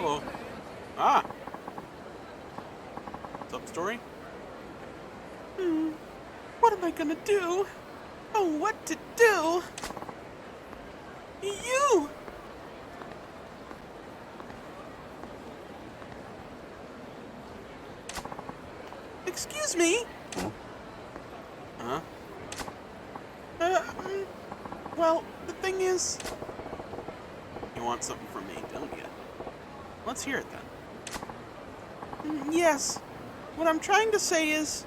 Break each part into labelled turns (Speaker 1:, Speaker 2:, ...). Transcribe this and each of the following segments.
Speaker 1: Hello. Ah. What's up, story?
Speaker 2: What am I gonna do? Oh, what to do? You! Excuse me?
Speaker 1: Huh?
Speaker 2: Well, the thing is...
Speaker 1: You want something from me, don't you? Let's hear it then.
Speaker 2: Yes. What I'm trying to say is...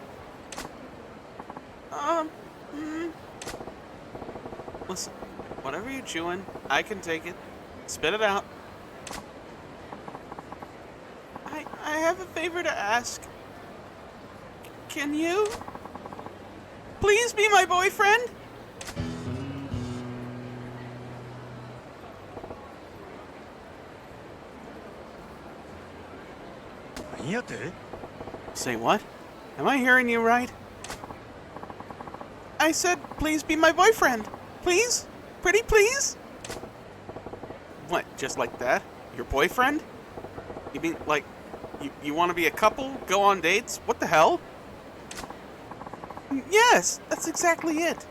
Speaker 1: Listen, whatever you're chewing, I can take it. Spit it out.
Speaker 2: I have a favor to ask. Can you... please be my boyfriend?
Speaker 1: Say what? Am I hearing you right?
Speaker 2: I said, please be my boyfriend. Please? Pretty please?
Speaker 1: What, just like that? Your boyfriend? You mean, like, you want to be a couple? Go on dates? What the hell?
Speaker 2: Yes, that's exactly it.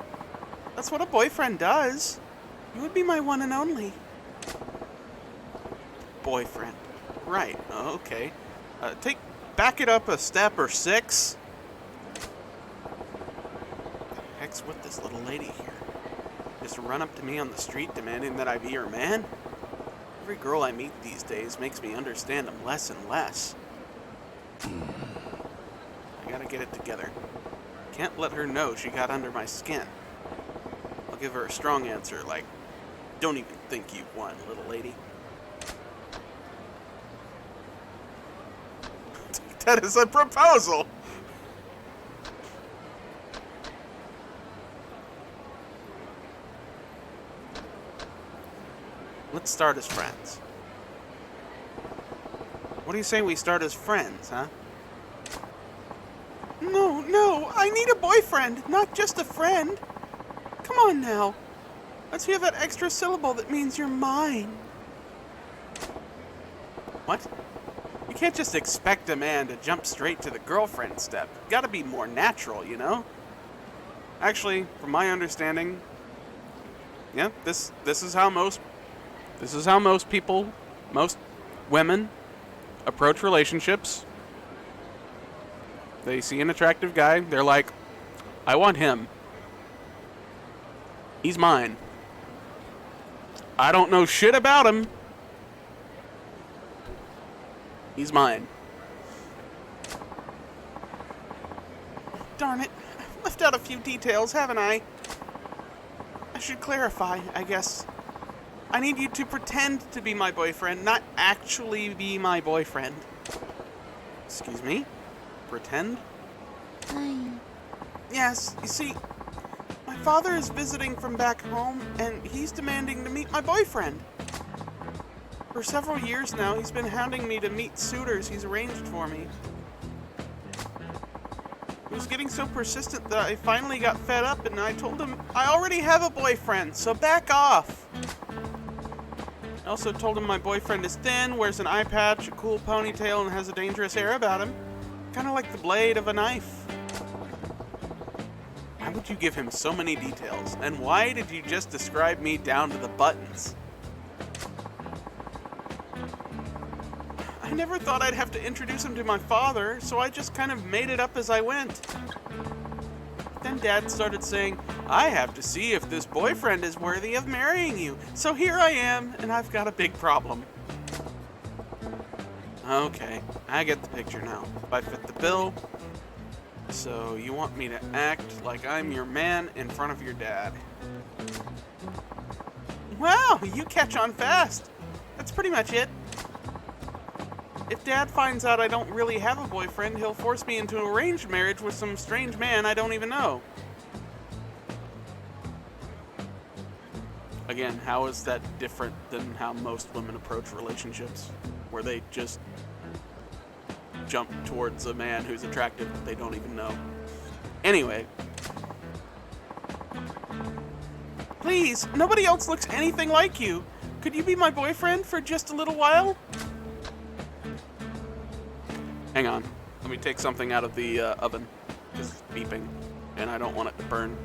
Speaker 2: That's what a boyfriend does. You would be my one and only.
Speaker 1: Boyfriend. Right, okay. Back it up a step or six. What the heck's with this little lady here? Just run up to me on the street demanding that I be her man? Every girl I meet these days makes me understand them less and less. I gotta get it together. Can't let her know she got under my skin. I'll give her a strong answer like, don't even think you've won, little lady. That is a proposal! Let's start as friends. What do you say we start as friends, huh?
Speaker 2: No, I need a boyfriend, not just a friend. Come on now. Let's hear that extra syllable that means you're mine.
Speaker 1: What? You can't just expect a man to jump straight to the girlfriend step. Gotta be more natural, you know? Actually, from my understanding, yeah, this is how most people, most women approach relationships. They see an attractive guy, they're like, I want him. He's mine. I don't know shit about him. He's mine.
Speaker 2: Darn it, I've left out a few details, haven't I? I should clarify, I guess. I need you to pretend to be my boyfriend, not actually be my boyfriend.
Speaker 1: Excuse me? Pretend?
Speaker 2: Yes, you see, my father is visiting from back home, and he's demanding to meet my boyfriend. For several years now, he's been hounding me to meet suitors he's arranged for me. He was getting so persistent that I finally got fed up, and I told him I already have a boyfriend, so back off. I also told him my boyfriend is thin, wears an eye patch, a cool ponytail, and has a dangerous air about him. Kind of like the blade of a knife.
Speaker 1: Why would you give him so many details? And why did you just describe me down to the buttons?
Speaker 2: I never thought I'd have to introduce him to my father, so I just kind of made it up as I went. Then Dad started saying, I have to see if this boyfriend is worthy of marrying you. So here I am, and I've got a big problem.
Speaker 1: Okay, I get the picture now. If I fit the bill. So you want me to act like I'm your man in front of your dad.
Speaker 2: Wow, you catch on fast. That's pretty much it. If Dad finds out I don't really have a boyfriend, he'll force me into an arranged marriage with some strange man I don't even know.
Speaker 1: Again, how is that different than how most women approach relationships? Where they just jump towards a man who's attractive that they don't even know. Anyway.
Speaker 2: Please, nobody else looks anything like you. Could you be my boyfriend for just a little while?
Speaker 1: Hang on. Let me take something out of the oven. Because it's beeping. And I don't want it to burn.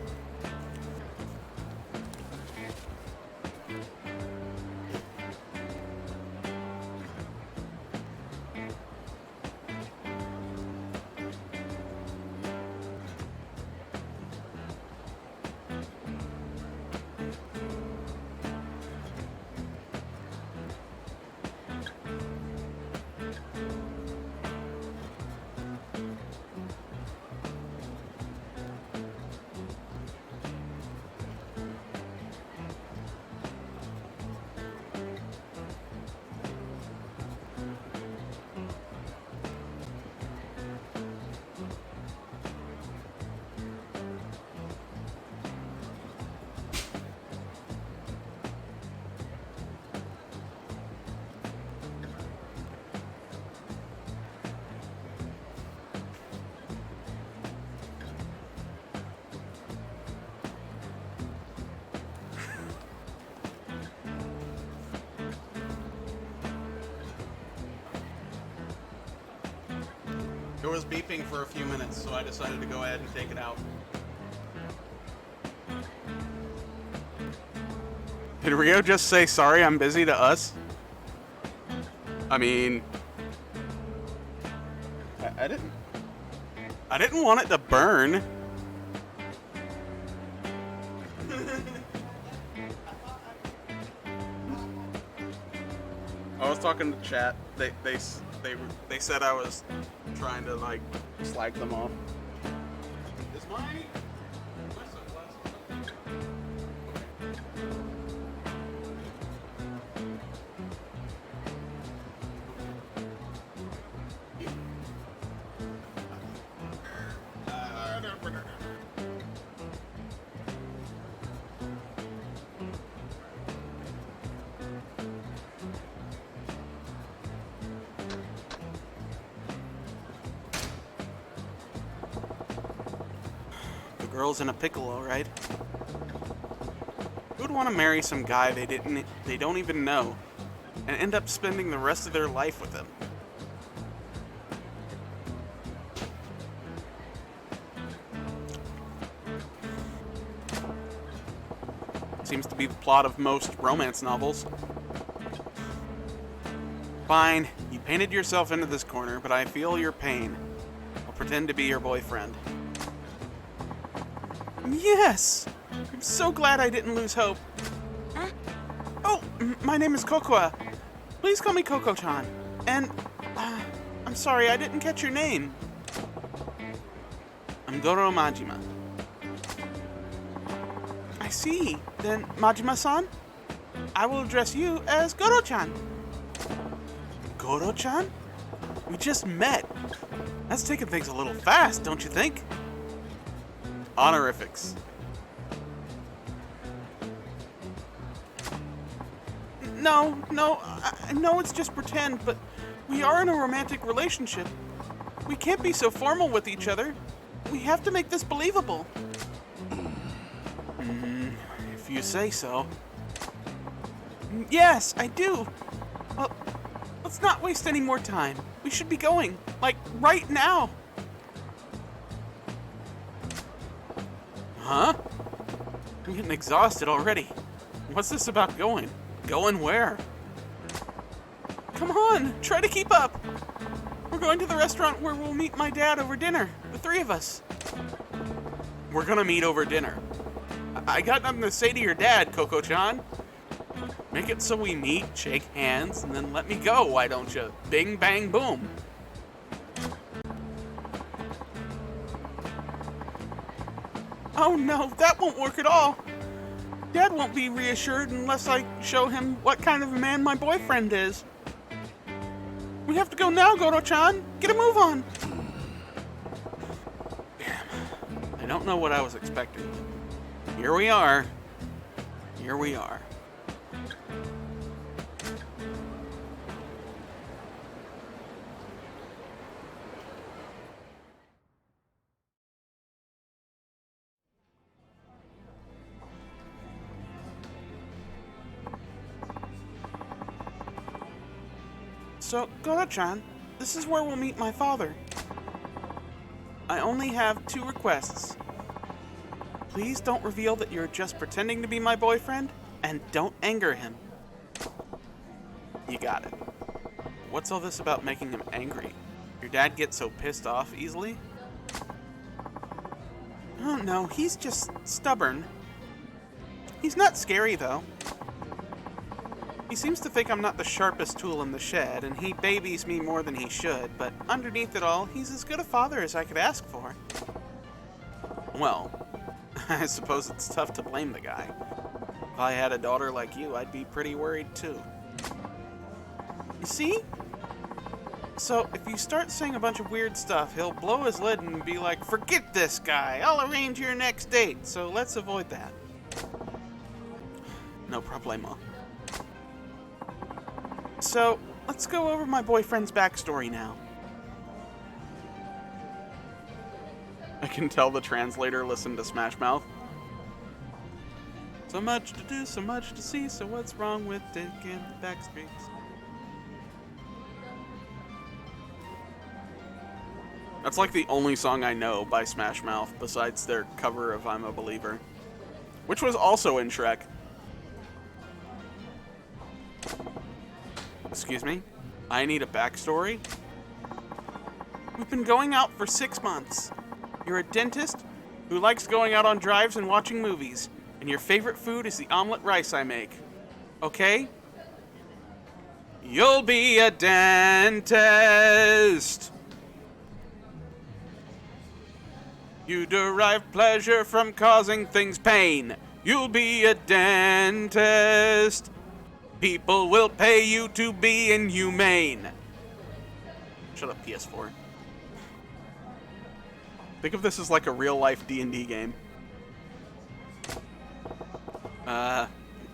Speaker 1: It was beeping for a few minutes, so I decided to go ahead and take it out. Did Rio just say, sorry, I'm busy to us? I mean... I didn't want it to burn. I was talking to chat. They said I was trying to like slag them off. Is my sunglasses girl's in a pickle, all right. Who'd want to marry some guy they don't even know and end up spending the rest of their life with him? Seems to be the plot of most romance novels. Fine, you painted yourself into this corner, but I feel your pain. I'll pretend to be your boyfriend. Yes! I'm so glad I didn't lose hope. Huh? Oh, my name is Kokoa. Please call me Koko-chan. And, I'm sorry, I didn't catch your name. I'm Goro Majima. I see. Then, Majima-san, I will address you as Goro-chan. Goro-chan? We just met. That's taking things a little fast, don't you think? Honorifics. No, I know it's just pretend, but we are in a romantic relationship. We can't be so formal with each other. We have to make this believable. If you say so. Yes, I do. Well, let's not waste any more time. We should be going, like, right now. Huh? I'm getting exhausted already. What's this about going? Going where? Come on, try to keep up. We're going to the restaurant where we'll meet my dad over dinner, the three of us. We're gonna meet over dinner. I got nothing to say to your dad, Koko-chan. Make it so we meet, shake hands, and then let me go, why don't you? Bing, bang, boom. Oh no, that won't work at all. Dad won't be reassured unless I show him what kind of a man my boyfriend is. We have to go now, Goro-chan. Get a move on. Damn. I don't know what I was expecting. Here we are. Here we are. So, Goro-chan,
Speaker 2: This is where we'll meet my father. I only have 2 requests. Please don't reveal that you're just pretending to be my boyfriend, and don't anger him.
Speaker 1: You got it. What's all this about making him angry? Your dad gets so pissed off easily?
Speaker 2: Oh no, he's just stubborn. He's not scary though. He seems to think I'm not the sharpest tool in the shed, and he babies me more than he should, but underneath it all, he's as good a father as I could ask for.
Speaker 1: Well, I suppose it's tough to blame the guy. If I had a daughter like you, I'd be pretty worried too.
Speaker 2: You see? So, if you start saying a bunch of weird stuff, he'll blow his lid and be like, "Forget this guy, I'll arrange your next date," so let's avoid that.
Speaker 1: No problemo.
Speaker 2: So, let's go over my boyfriend's backstory now.
Speaker 1: I can tell the translator listened to Smash Mouth.
Speaker 2: So much to do, so much to see, so what's wrong with taking the back streets?
Speaker 1: That's like the only song I know by Smash Mouth besides their cover of I'm a Believer, which was also in Shrek. Excuse me? I need a backstory?
Speaker 2: We've been going out for 6 months. You're a dentist who likes going out on drives and watching movies, and your favorite food is the omelet rice I make. Okay?
Speaker 1: You'll be a dentist. You derive pleasure from causing things pain. You'll be a dentist. People will pay you to be inhumane. Shut up, PS4. Think of this as like a real-life D&D game.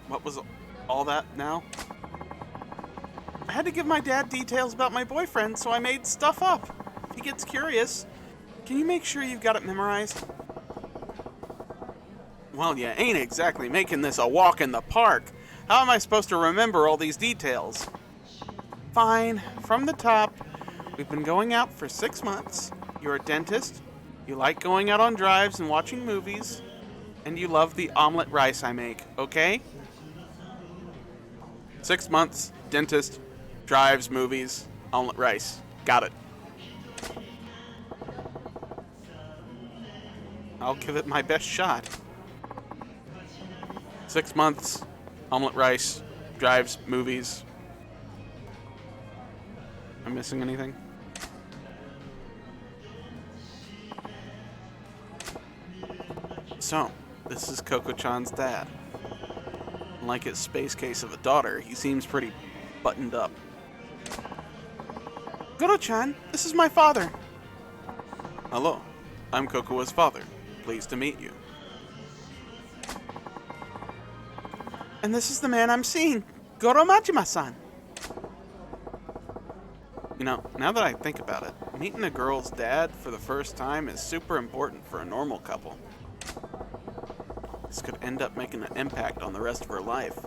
Speaker 1: What was all that now?
Speaker 2: I had to give my dad details about my boyfriend, so I made stuff up. If he gets curious, can you make sure you've got it memorized?
Speaker 1: Well, you ain't exactly making this a walk in the park. How am I supposed to remember all these details?
Speaker 2: Fine. From the top, we've been going out for 6 months. You're a dentist. You like going out on drives and watching movies. And you love the omelet rice I make, okay?
Speaker 1: 6 months, dentist, drives, movies, omelet rice. Got it.
Speaker 2: I'll give it my best shot.
Speaker 1: 6 months, omelet rice, drives, movies. Am I missing anything? So, this is Coco-chan's dad. Unlike his space case of a daughter, he seems pretty buttoned up.
Speaker 2: Goro-chan, this is my father.
Speaker 1: Hello, I'm Kokoa's father. Pleased to meet you.
Speaker 2: And this is the man I'm seeing, Goro Majima-san.
Speaker 1: You know, now that I think about it, meeting a girl's dad for the first time is super important for a normal couple. This could end up making an impact on the rest of her life.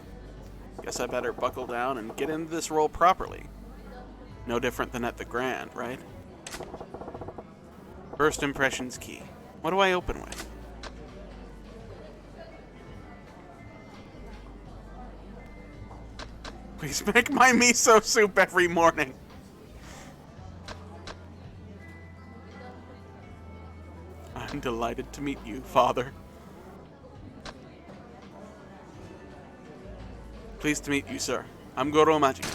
Speaker 1: Guess I better buckle down and get into this role properly. No different than at the Grand, right? First impression's key. What do I open with?
Speaker 2: Please make my miso soup every morning.
Speaker 1: I'm delighted to meet you, Father. Pleased to meet you, sir. I'm Goro Majima.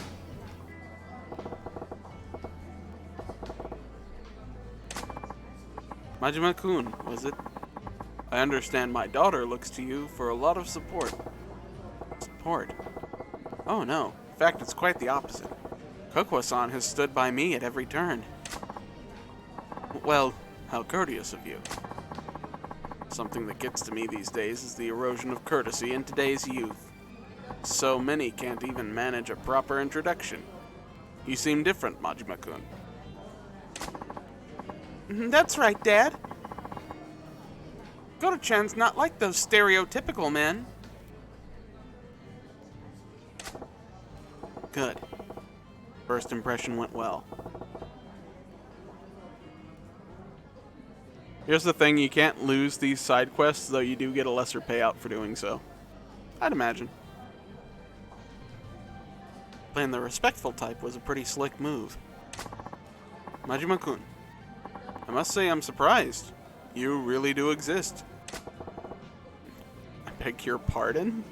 Speaker 1: Majima-kun, was it? I understand my daughter looks to you for a lot of support. Support? Oh no, in fact it's quite the opposite. Kokoa-san has stood by me at every turn. Well, how courteous of you. Something that gets to me these days is the erosion of courtesy in today's youth. So many can't even manage a proper introduction. You seem different, Majima-kun.
Speaker 2: That's right, Dad. Goro-chan's not like those stereotypical men.
Speaker 1: Good. First impression went well. Here's the thing, you can't lose these side quests, though you do get a lesser payout for doing so. I'd imagine. Playing the respectful type was a pretty slick move. Majima-kun, I must say I'm surprised. You really do exist. I beg your pardon?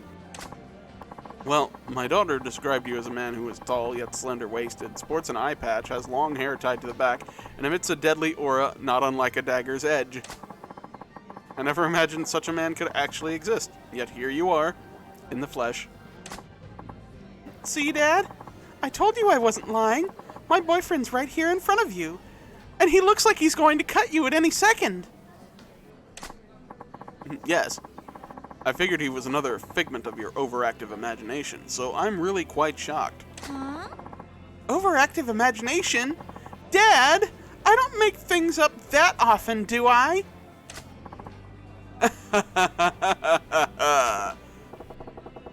Speaker 1: Well, my daughter described you as a man who is tall yet slender-waisted, sports an eye patch, has long hair tied to the back, and emits a deadly aura not unlike a dagger's edge. I never imagined such a man could actually exist, yet here you are, in the flesh.
Speaker 2: See, Dad? I told you I wasn't lying. My boyfriend's right here in front of you. And he looks like he's going to cut you at any second.
Speaker 1: Yes. I figured he was another figment of your overactive imagination, so I'm really quite shocked.
Speaker 2: Huh? Overactive imagination? Dad, I don't make things up that often, do I?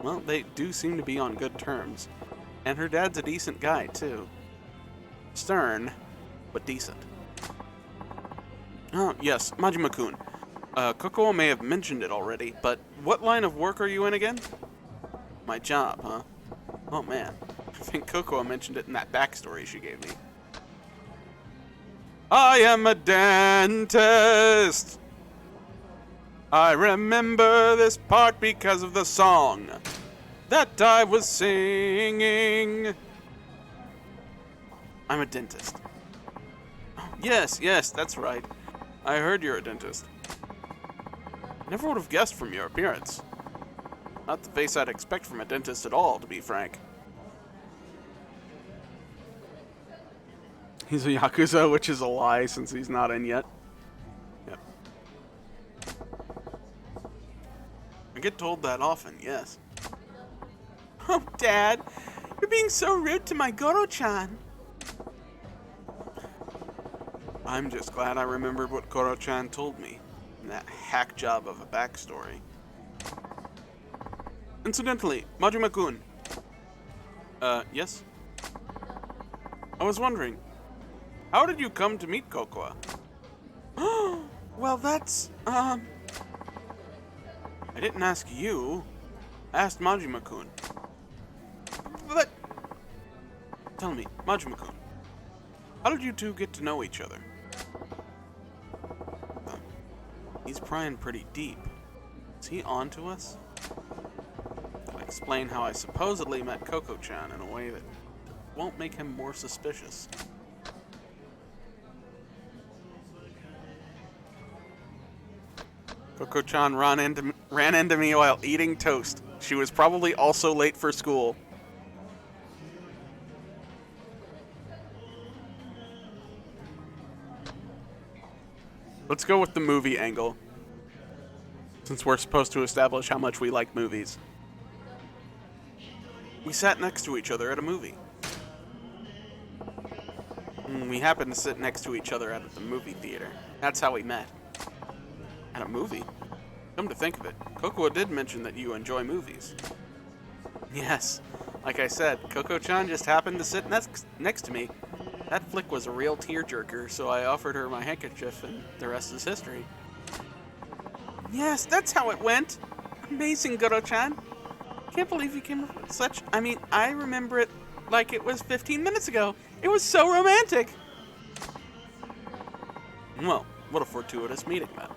Speaker 1: Well, they do seem to be on good terms. And her dad's a decent guy, too. Stern, but decent. Oh, yes, Majima-kun. Coco may have mentioned it already, but what line of work are you in again? My job, huh? Oh, man. I think Coco mentioned it in that backstory she gave me. I am a dentist! I remember this part because of the song that I was singing. I'm a dentist. Yes, that's right. I heard you're a dentist. Never would have guessed from your appearance. Not the face I'd expect from a dentist at all, to be frank. He's a Yakuza, which is a lie since he's not in yet. Yep. I get told that often, yes.
Speaker 2: Oh, Dad, you're being so rude to my Goro-chan.
Speaker 1: I'm just glad I remembered what Goro-chan told me in that hack job of a backstory. Incidentally, Majima-kun. Yes? I was wondering, how did you come to meet Kokoa?
Speaker 2: Well, that's,
Speaker 1: I didn't ask you. I asked Majima-kun.
Speaker 2: But...
Speaker 1: Tell me, Majima-kun, how did you two get to know each other? He's prying pretty deep. Is he on to us? I'll explain how I supposedly met Coco-chan in a way that won't make him more suspicious. Coco-chan ran into me while eating toast. She was probably also late for school. Let's go with the movie angle, since we're supposed to establish how much we like movies. We sat next to each other at a movie. We happened to sit next to each other at the movie theater. That's how we met. At a movie? Come to think of it, Coco did mention that you enjoy movies. Yes, like I said, Coco-chan just happened to sit next to me. That flick was a real tearjerker, so I offered her my handkerchief, and the rest is history.
Speaker 2: Yes, that's how it went. Amazing, Goro-chan. Can't believe you came up with such... I mean, I remember it like it was 15 minutes ago. It was so romantic.
Speaker 1: Well, what a fortuitous meeting, then.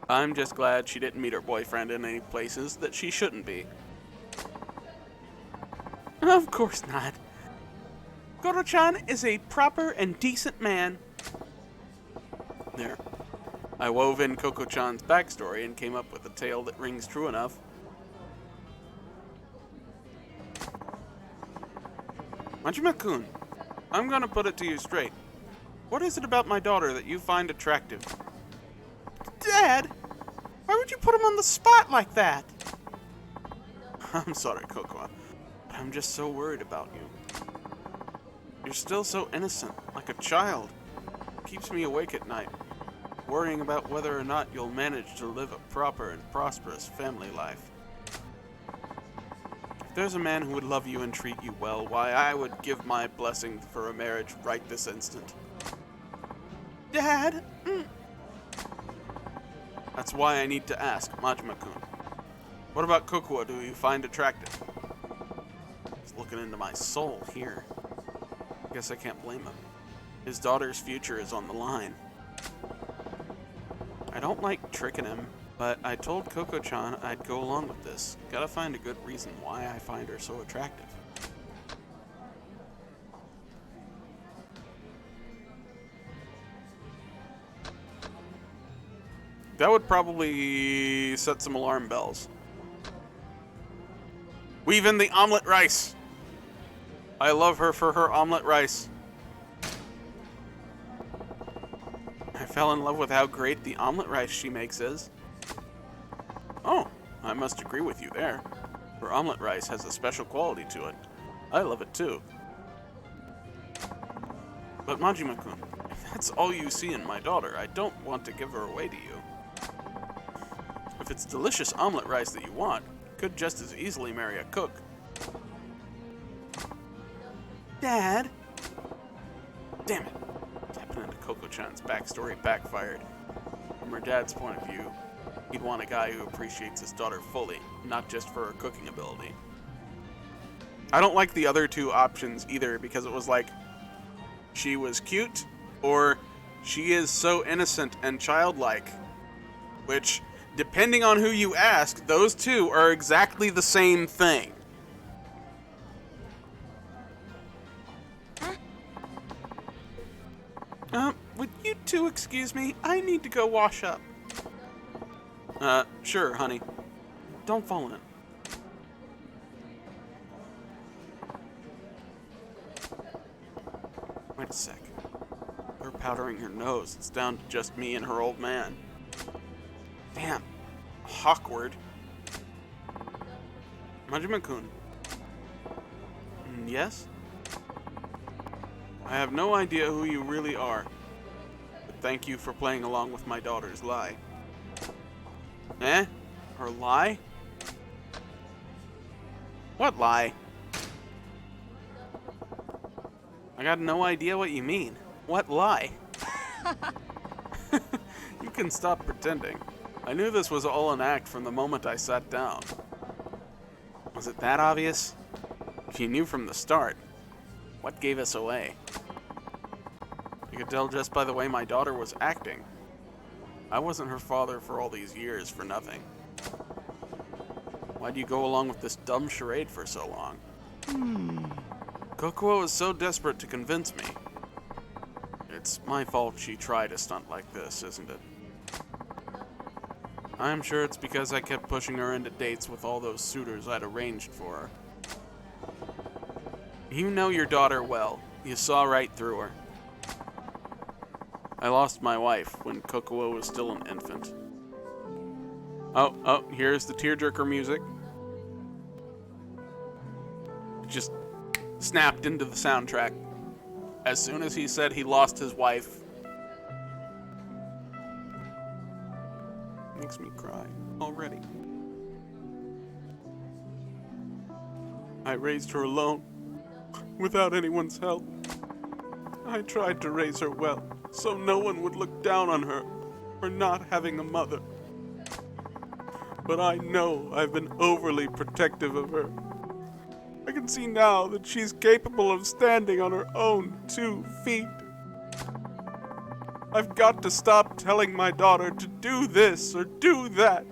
Speaker 1: I'm just glad she didn't meet her boyfriend in any places that she shouldn't be.
Speaker 2: Of course not. Goro-chan is a proper and decent man.
Speaker 1: There. I wove in Coco-chan's backstory and came up with a tale that rings true enough. Majima-kun, I'm gonna put it to you straight. What is it about my daughter that you find attractive?
Speaker 2: Dad, why would you put him on the spot like that?
Speaker 1: I'm sorry, Coco, but I'm just so worried about you. You're still so innocent, like a child. It keeps me awake at night, worrying about whether or not you'll manage to live a proper and prosperous family life. If there's a man who would love you and treat you well, why, I would give my blessing for a marriage right this instant.
Speaker 2: Dad,
Speaker 1: That's why I need to ask, Majima-kun. What about Kokuo do you find attractive? He's looking into my soul here. Guess I can't blame him. His daughter's future is on the line. I don't like tricking him, but I told Koko-chan I'd go along with this. Gotta find a good reason why I find her so attractive. That would probably set some alarm bells. Weave in the omelet rice! I love her for her omelet rice. I fell in love with how great the omelet rice she makes is. Oh, I must agree with you there. Her omelet rice has a special quality to it. I love it too. But Majima-kun, if that's all you see in my daughter, I don't want to give her away to you. If it's delicious omelet rice that you want, you could just as easily marry a cook. Dad? Damn it. Tapping into Koko-chan's backstory backfired. From her dad's point of view, he'd want a guy who appreciates his daughter fully, not just for her cooking ability. I don't like the other two options either, because it was like, she was cute, or she is so innocent and childlike, which, depending on who you ask, those two are exactly the same thing. Would you two excuse me? I need to go wash up. Sure, honey. Don't fall in. Wait a sec. Her powdering her nose. It's down to just me and her old man. Damn. Awkward. Majima-kun. Yes? I have no idea who you really are. But thank you for playing along with my daughter's lie. Eh? Her lie? What lie? I got no idea what you mean. What lie? You can stop pretending. I knew this was all an act from the moment I sat down. Was it that obvious? If you knew from the start, what gave us away? I could tell just by the way my daughter was acting. I wasn't her father for all these years for nothing. Why'd you go along with this dumb charade for so long? Kokuo was so desperate to convince me. It's my fault she tried a stunt like this, isn't it? I'm sure it's because I kept pushing her into dates with all those suitors I'd arranged for her. You know your daughter well. You saw right through her. I lost my wife when Kokuo was still an infant. Oh, here's the tearjerker music. Just snapped into the soundtrack as soon as he said he lost his wife. Makes me cry already. I raised her alone, without anyone's help. I tried to raise her well, so no one would look down on her for not having a mother. But I know I've been overly protective of her. I can see now that she's capable of standing on her own 2 feet. I've got to stop telling my daughter to do this or do that.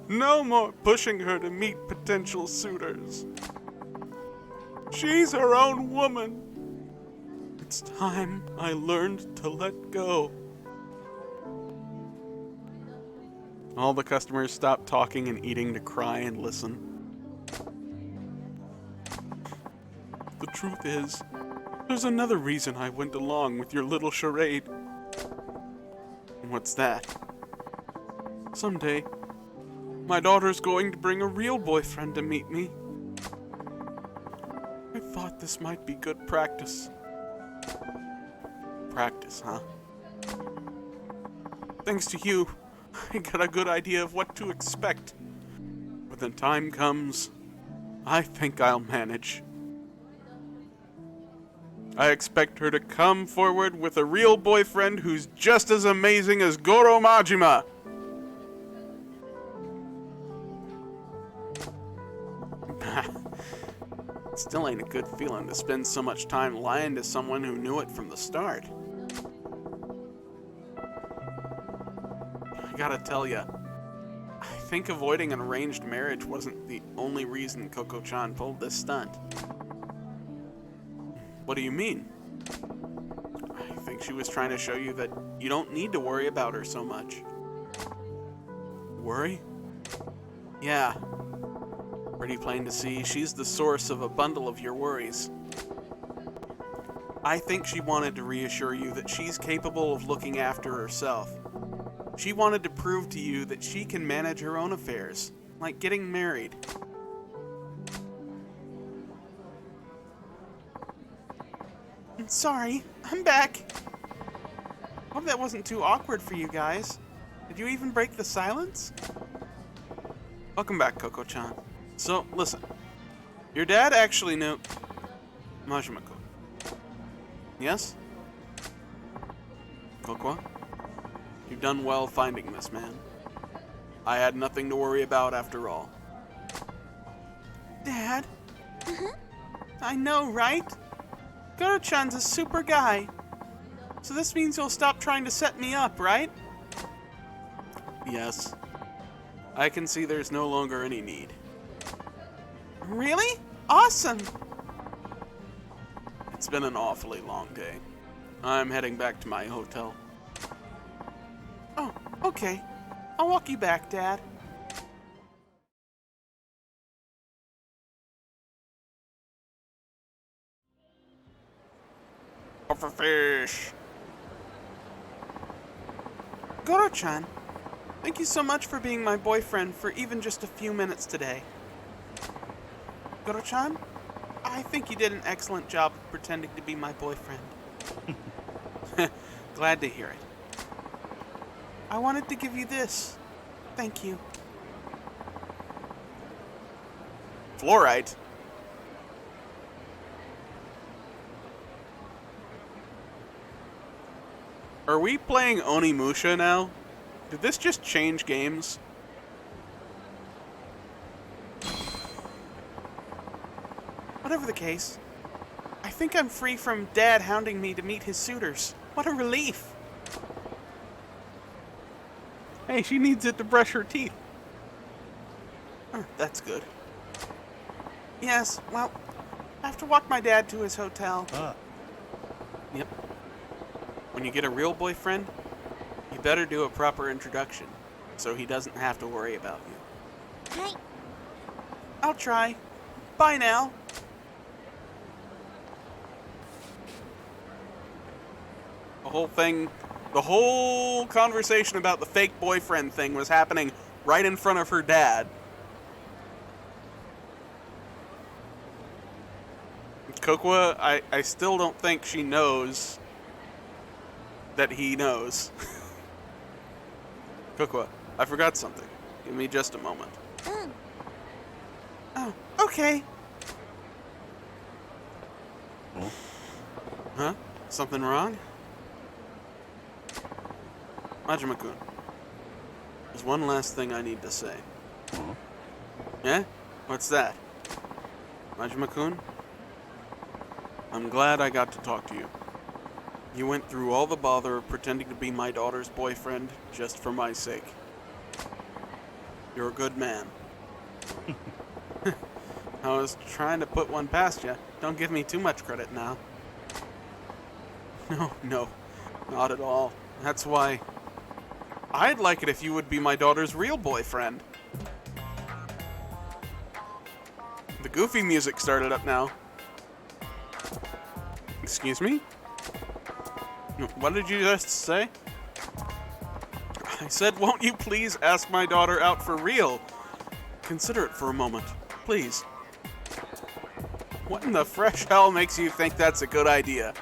Speaker 1: No more pushing her to meet potential suitors. She's her own woman. It's time I learned to let go. All the customers stopped talking and eating to cry and listen. The truth is, there's another reason I went along with your little charade. What's that? Someday, my daughter's going to bring a real boyfriend to meet me. I thought this might be good practice. Practice, huh? Thanks to you, I got a good idea of what to expect. When the time comes, I think I'll manage. I expect her to come forward with a real boyfriend who's just as amazing as Goro Majima. still ain't a good feeling to spend so much time lying to someone who knew it from the start. I gotta tell ya, I think avoiding an arranged marriage wasn't the only reason Coco-chan pulled this stunt. What do you mean? I think she was trying to show you that you don't need to worry about her so much. Worry? Yeah. Pretty plain to see, she's the source of a bundle of your worries. I think she wanted to reassure you that she's capable of looking after herself. She wanted to prove to you that she can manage her own affairs, like getting married. I'm sorry, I'm back. Hope that wasn't too awkward for you guys. Did you even break the silence? Welcome back, Coco-chan. So, listen. Your dad actually knew... Majima-kun. Yes? Coco? You've done well finding this man. I had nothing to worry about after all. Dad? I know, right? Goro-chan's a super guy. So this means you'll stop trying to set me up, right? Yes. I can see there's no longer any need. Really? Awesome! It's been an awfully long day. I'm heading back to my hotel. Oh, okay. I'll walk you back, Dad. For fish. Goro-chan, thank you so much for being my boyfriend for even just a few minutes today. Goro-chan, I think you did an excellent job of pretending to be my boyfriend. Glad to hear it. I wanted to give you this. Thank you. Fluorite? Are we playing Onimusha now? Did this just change games? Whatever the case, I think I'm free from Dad hounding me to meet his suitors. What a relief! Hey, she needs it to brush her teeth. That's good. Yes, well, I have to walk my dad to his hotel. Yep. When you get a real boyfriend, you better do a proper introduction, so he doesn't have to worry about you.
Speaker 3: Hi.
Speaker 2: I'll try. Bye now. The whole conversation about the fake boyfriend thing was happening right in front of her dad. Kokwa, I still don't think she knows that he knows. Kokwa, I forgot something. Give me just a moment. Oh, okay. Huh? Something wrong? Majima-kun, there's one last thing I need to say. Yeah? What's that? Majima-kun, I'm glad I got to talk to you. You went through all the bother of pretending to be my daughter's boyfriend just for my sake. You're a good man. I was trying to put one past you. Don't give me too much credit now. No, not at all. That's why I'd like it if you would be my daughter's real boyfriend. The goofy music started up now. Excuse me? What did you just say? I said, won't you please ask my daughter out for real? Consider it for a moment, please. What in the fresh hell makes you think that's a good idea?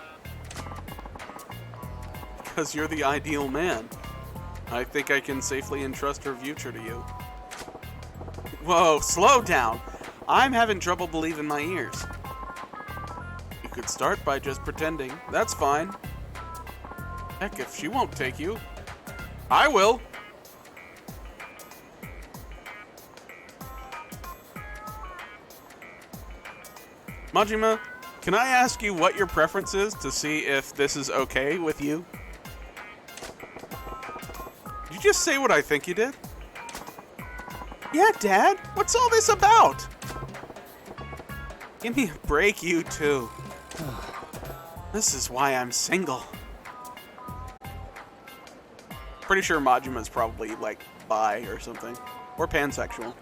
Speaker 2: Because you're the ideal man. I think I can safely entrust her future to you. Whoa, slow down. I'm having trouble believing my ears. You could start by just pretending. That's fine. Heck, if she won't take you, I will.
Speaker 1: Majima, can I ask you what your preference is to see if this is okay with you? Did you just say what I think you did?
Speaker 2: Yeah, Dad. What's all this about?
Speaker 1: Give me a break, you two. This is why I'm single. Pretty sure Majima's probably, like, bi or something. Or pansexual.